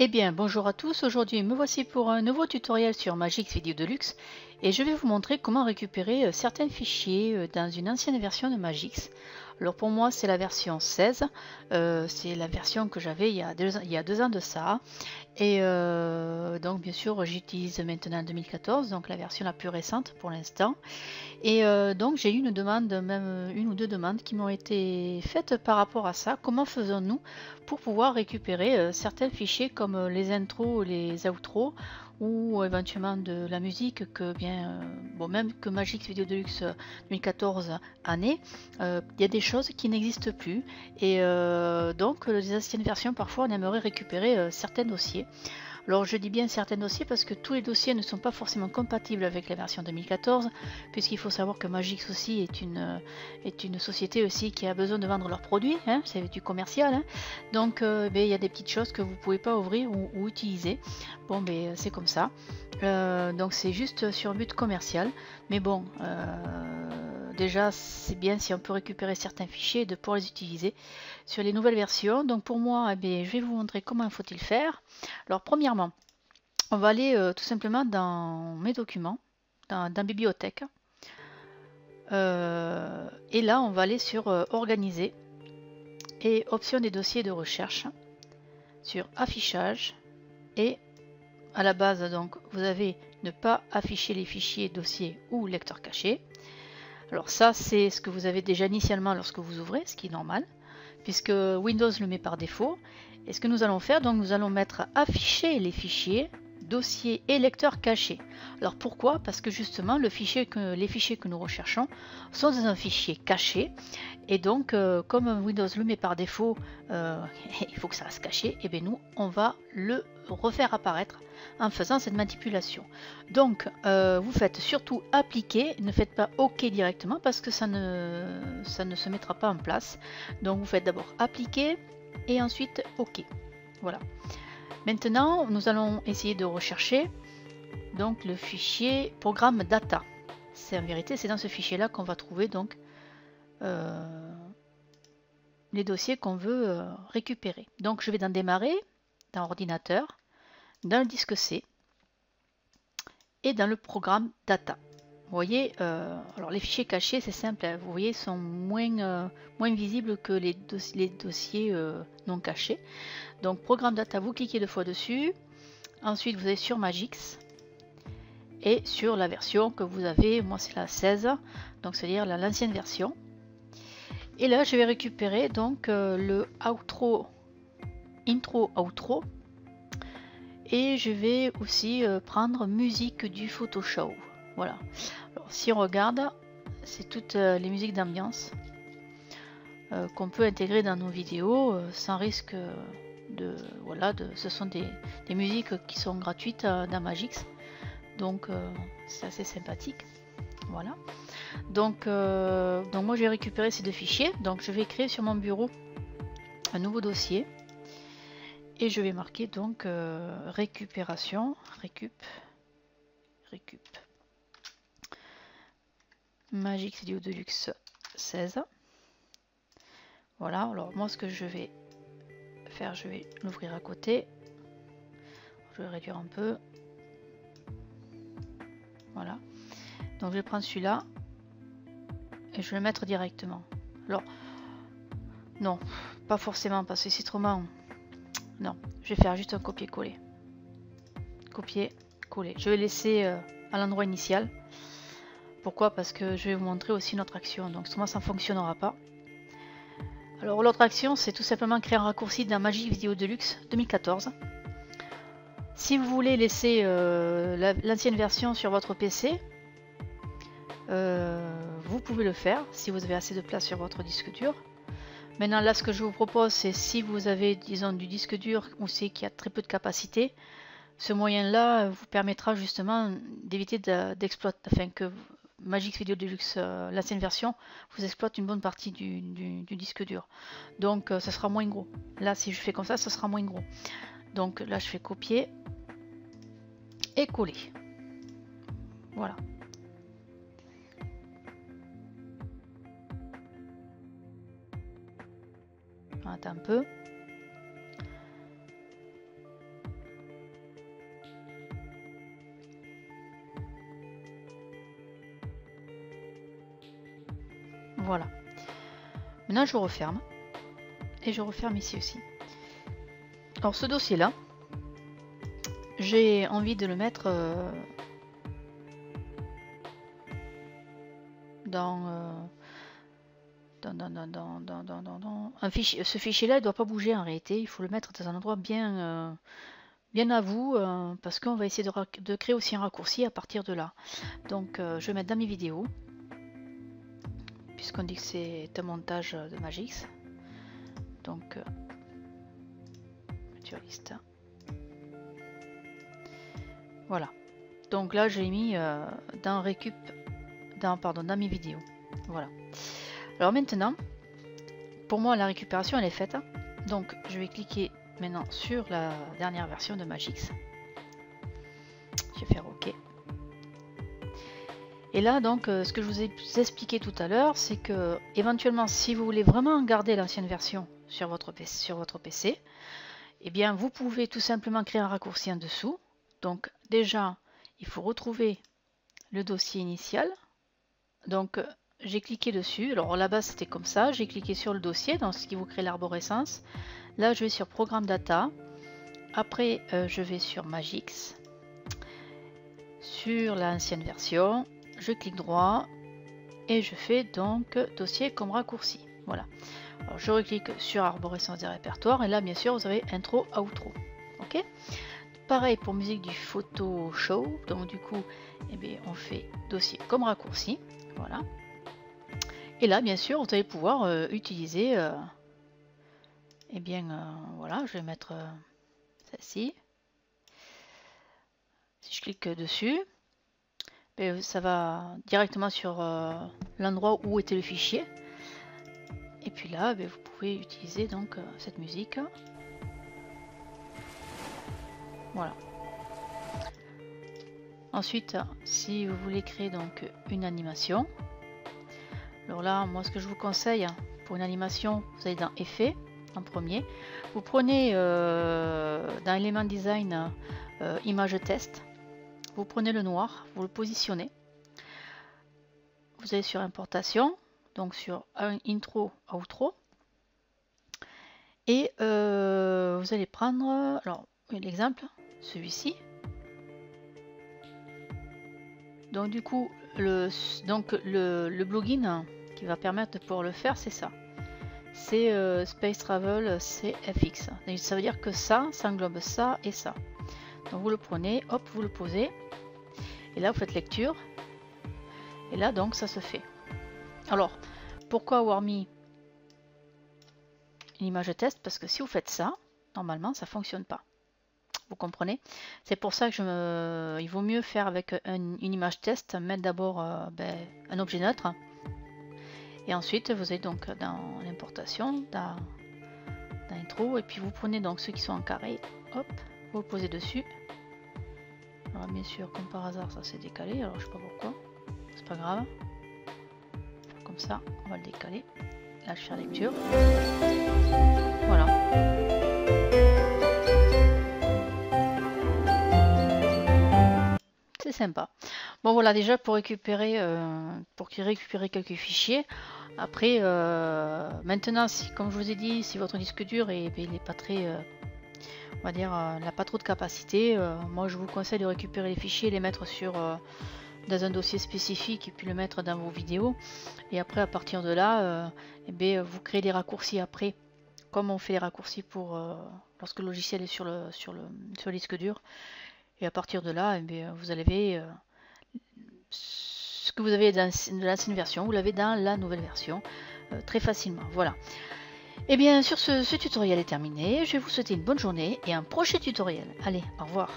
Eh bien, bonjour à tous, aujourd'hui me voici pour un nouveau tutoriel sur Magix Video Deluxe et je vais vous montrer comment récupérer certains fichiers dans une ancienne version de Magix. Alors pour moi c'est la version 16, c'est la version que j'avais il y a 2 ans de ça et donc bien sûr j'utilise maintenant 2014, donc la version la plus récente pour l'instant. Et donc j'ai eu une demande, même une ou deux demandes qui m'ont été faites par rapport à ça. Comment faisons-nous pour pouvoir récupérer certains fichiers comme les intros, les outros ou éventuellement de la musique que bon, même que Magix Video Deluxe 2014 année, il y a des choses qui n'existent plus et donc les anciennes versions parfois on aimerait récupérer certains dossiers. Alors je dis bien certains dossiers parce que tous les dossiers ne sont pas forcément compatibles avec la version 2014, puisqu'il faut savoir que Magix aussi est une société aussi qui a besoin de vendre leurs produits, hein, c'est du commercial, hein. Donc il y a des petites choses que vous ne pouvez pas ouvrir ou utiliser. Bon c'est comme ça. Donc c'est juste sur but commercial. Mais bon, déjà c'est bien si on peut récupérer certains fichiers et de pouvoir les utiliser sur les nouvelles versions. Donc pour moi, je vais vous montrer comment faut-il faire. Alors premièrement, on va aller tout simplement dans mes documents, dans bibliothèque. Et là, on va aller sur organiser et option des dossiers de recherche, sur affichage et à la base, donc vous avez ne pas afficher les fichiers, dossiers ou lecteurs cachés. Alors ça, c'est ce que vous avez déjà initialement lorsque vous ouvrez, ce qui est normal, puisque Windows le met par défaut. Et ce que nous allons faire, donc nous allons mettre afficher les fichiers, dossiers et lecteurs cachés. Alors pourquoi? Parce que justement les fichiers que nous recherchons sont dans un fichier caché. Et donc comme Windows le met par défaut, il faut que ça reste caché, et bien nous on va le refaire apparaître en faisant cette manipulation. Donc vous faites surtout appliquer, ne faites pas OK directement parce que ça ne se mettra pas en place. Donc vous faites d'abord appliquer et ensuite OK. Voilà. Maintenant nous allons essayer de rechercher donc le fichier programme data. C'est en vérité c'est dans ce fichier là qu'on va trouver donc les dossiers qu'on veut récupérer. Donc je vais dans démarrer, dans ordinateur, dans le disque C et dans le programme data. Vous voyez, alors les fichiers cachés c'est simple, hein, vous voyez sont moins visibles que les dossiers non cachés. Donc programme data, vous cliquez 2 fois dessus, ensuite vous allez sur Magix et sur la version que vous avez, moi c'est la 16, donc c'est-à-dire l'ancienne version. Et là je vais récupérer donc le outro, intro outro, et je vais aussi prendre musique du Photoshop. Voilà. Alors si on regarde, c'est toutes les musiques d'ambiance qu'on peut intégrer dans nos vidéos sans risque voilà, ce sont des musiques qui sont gratuites dans Magix. Donc c'est assez sympathique. Voilà. Donc moi j'ai récupéré ces deux fichiers. Donc je vais créer sur mon bureau un nouveau dossier. Et je vais marquer donc récupération, récup, Magix Video Deluxe 16. Voilà, alors moi ce que je vais faire, je vais l'ouvrir à côté. Je vais réduire un peu. Voilà. Donc je vais prendre celui-là et je vais le mettre directement. Alors, non, pas forcément parce que c'est trop marrant. Non, je vais faire juste un copier-coller. Copier-coller. Je vais laisser à l'endroit initial. Pourquoi? Parce que je vais vous montrer aussi une autre action. Donc sûrement ça ne fonctionnera pas. Alors l'autre action, c'est tout simplement créer un raccourci dans Magix Video Deluxe 2014. Si vous voulez laisser l'ancienne version sur votre PC, vous pouvez le faire si vous avez assez de place sur votre disque dur. Maintenant là ce que je vous propose, c'est si vous avez disons du disque dur où c'est qu'il y a très peu de capacité, ce moyen là vous permettra justement d'éviter d'exploiter, enfin que Magix Video Deluxe, l'ancienne version, vous exploite une bonne partie du disque dur. Donc ça sera moins gros. Là si je fais comme ça sera moins gros. Donc là je fais copier et coller. Voilà. Attends un peu. Voilà. Maintenant je referme. Et je referme ici aussi. Alors ce dossier là, j'ai envie de le mettre dans un fichier. Ce fichier là, il ne doit pas bouger en réalité. Il faut le mettre dans un endroit bien à vous, parce qu'on va essayer de créer aussi un raccourci à partir de là. Donc je vais mettre dans mes vidéos, puisqu'on dit que c'est un montage de Magix. Donc mutualiste. Voilà. Donc là j'ai mis dans récup, dans mes vidéos. Voilà. Alors maintenant, pour moi la récupération elle est faite. Donc je vais cliquer maintenant sur la dernière version de Magix. Je vais faire OK. Et là donc ce que je vous ai expliqué tout à l'heure, c'est que éventuellement si vous voulez vraiment garder l'ancienne version sur votre PC, eh bien vous pouvez tout simplement créer un raccourci en dessous. Donc déjà il faut retrouver le dossier initial. Donc j'ai cliqué dessus. Alors là-bas c'était comme ça, j'ai cliqué sur le dossier, dans ce qui vous crée l'arborescence. Là je vais sur Programme Data. Après je vais sur Magix, sur l'ancienne version. Je clique droit et je fais donc dossier comme raccourci. Voilà. Alors je reclique sur arborescence des répertoires et là bien sûr vous avez intro, outro. Ok. Pareil pour musique du Photoshop. Donc du coup, eh bien, on fait dossier comme raccourci. Voilà. Et là bien sûr vous allez pouvoir utiliser. Eh bien voilà, je vais mettre celle-ci. Si je clique dessus, ça va directement sur l'endroit où était le fichier. Et puis là, vous pouvez utiliser donc cette musique. Voilà. Ensuite, si vous voulez créer donc une animation, alors là, moi ce que je vous conseille pour une animation, vous allez dans Effets en premier. Vous prenez dans Element Design Image Test. Vous prenez le noir, vous le positionnez. Vous allez sur Importation, donc sur Intro, Outro. Et vous allez prendre, alors l'exemple, celui-ci. Donc du coup, le plugin qui va permettre de pouvoir le faire, c'est ça. C'est Space Travel CFX. Et ça veut dire que ça englobe ça et ça. Donc vous le prenez, hop, vous le posez. Et là, vous faites lecture. Et là, donc, ça se fait. Alors, pourquoi avoir mis une image test? Parce que si vous faites ça, normalement, ça ne fonctionne pas. Vous comprenez? C'est pour ça que il vaut mieux faire avec une image test, mettre d'abord un objet neutre. Et ensuite, vous allez donc dans l'importation, dans intro, et puis vous prenez donc ceux qui sont en carré, hop, vous le posez dessus. Alors bien sûr, comme par hasard, ça s'est décalé, alors je sais pas pourquoi, c'est pas grave. Comme ça, on va le décaler. Là, je fais la lecture. Voilà. C'est sympa. Bon voilà, déjà pour récupérer quelques fichiers. Après, maintenant, comme je vous ai dit, si votre disque dur il n'est pas très, on va dire, n'a pas trop de capacité, moi je vous conseille de récupérer les fichiers, les mettre dans un dossier spécifique et puis le mettre dans vos vidéos. Et après, à partir de là, vous créez des raccourcis après, comme on fait les raccourcis pour lorsque le logiciel est sur le disque dur. Et à partir de là, vous avez ce que vous avez dans l'ancienne version, vous l'avez dans la nouvelle version très facilement. Voilà. Et bien sur ce tutoriel est terminé. Je vais vous souhaiter une bonne journée et un prochain tutoriel. Allez, au revoir.